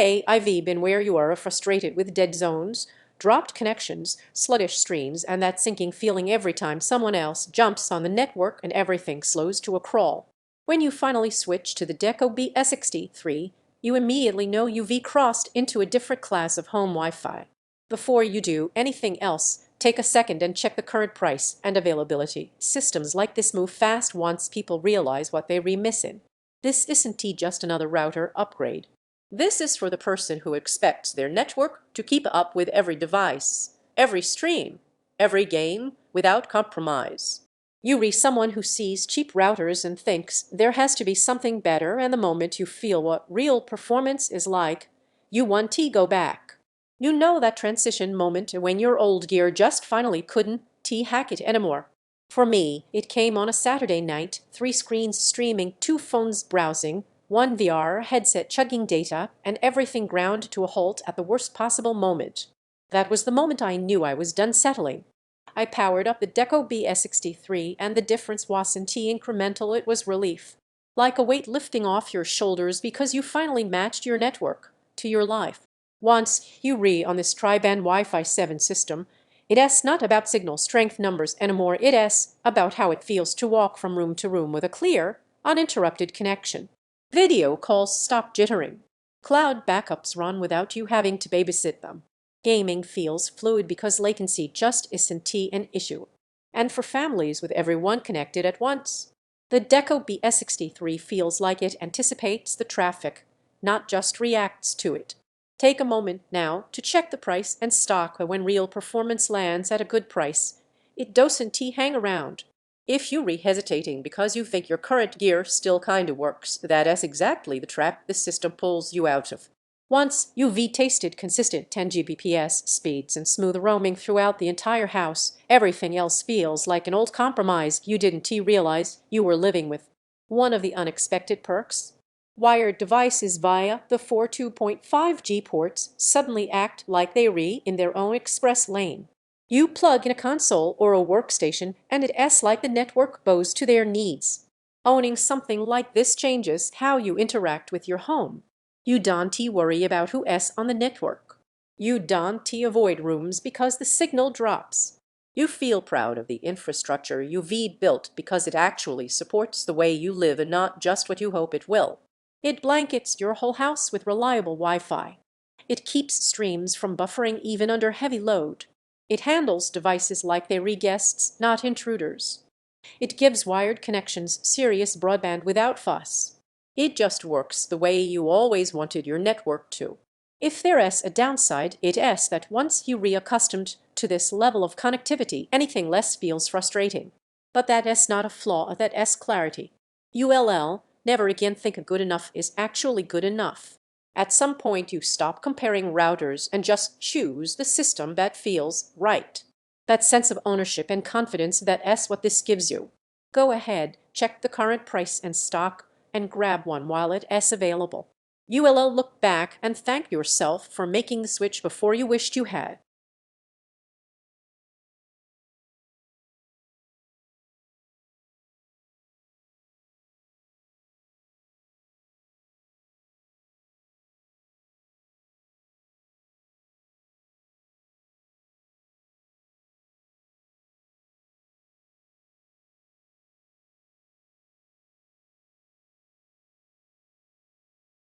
Hey, I've been where you are, frustrated with dead zones, dropped connections, sluggish streams, and that sinking feeling every time someone else jumps on the network and everything slows to a crawl. When you finally switch to the Deco BE63, you immediately know you've crossed into a different class of home Wi-Fi. Before you do anything else, take a second and check the current price and availability. Systems like this move fast once people realize what they're missing. This isn't just another router upgrade. This is for the person who expects their network to keep up with every device, every stream, every game without compromise. You read someone who sees cheap routers and thinks there has to be something better, and the moment you feel what real performance is like, you want to go back. You know that transition moment when your old gear just finally couldn't hack it anymore. For me, it came on a Saturday night, 3 screens streaming, 2 phones browsing, 1 VR headset chugging data, and everything ground to a halt at the worst possible moment. That was the moment I knew I was done settling. I powered up the Deco BE63, and the difference wasn't incremental, it was relief. Like a weight lifting off your shoulders because you finally matched your network to your life. Once you on this tri-band Wi-Fi 7 system, it's not about signal strength numbers anymore, it's about how it feels to walk from room to room with a clear, uninterrupted connection. Video calls stop jittering. Cloud backups run without you having to babysit them. Gaming feels fluid because latency just isn't an issue. And for families with everyone connected at once, the Deco BE63 feels like it anticipates the traffic, not just reacts to it. Take a moment now to check the price and stock when real performance lands at a good price. It doesn't hang around. If you're hesitating because you think your current gear still kinda works, that's exactly the trap this system pulls you out of. Once you've tasted consistent 10 Gbps speeds and smooth roaming throughout the entire house, everything else feels like an old compromise you didn't realize you were living with. One of the unexpected perks? Wired devices via the 4 2.5G ports suddenly act like they're in their own express lane. You plug in a console or a workstation and it's like the network bows to their needs. Owning something like this changes how you interact with your home. You don't worry about who's on the network. You don't avoid rooms because the signal drops. You feel proud of the infrastructure you've built because it actually supports the way you live and not just what you hope it will. It blankets your whole house with reliable Wi-Fi. It keeps streams from buffering even under heavy load. It handles devices like they're guests, not intruders. It gives wired connections serious broadband without fuss. It just works the way you always wanted your network to. If there's a downside, it's that once you reaccustomed to this level of connectivity, anything less feels frustrating. But that's not a flaw, that's clarity. ULL, never again think good enough is actually good enough. At some point you stop comparing routers and just choose the system that feels right. That sense of ownership and confidence, that's what this gives you. Go ahead, check the current price and stock, and grab one while it's available. ULL, look back and thank yourself for making the switch before you wished you had.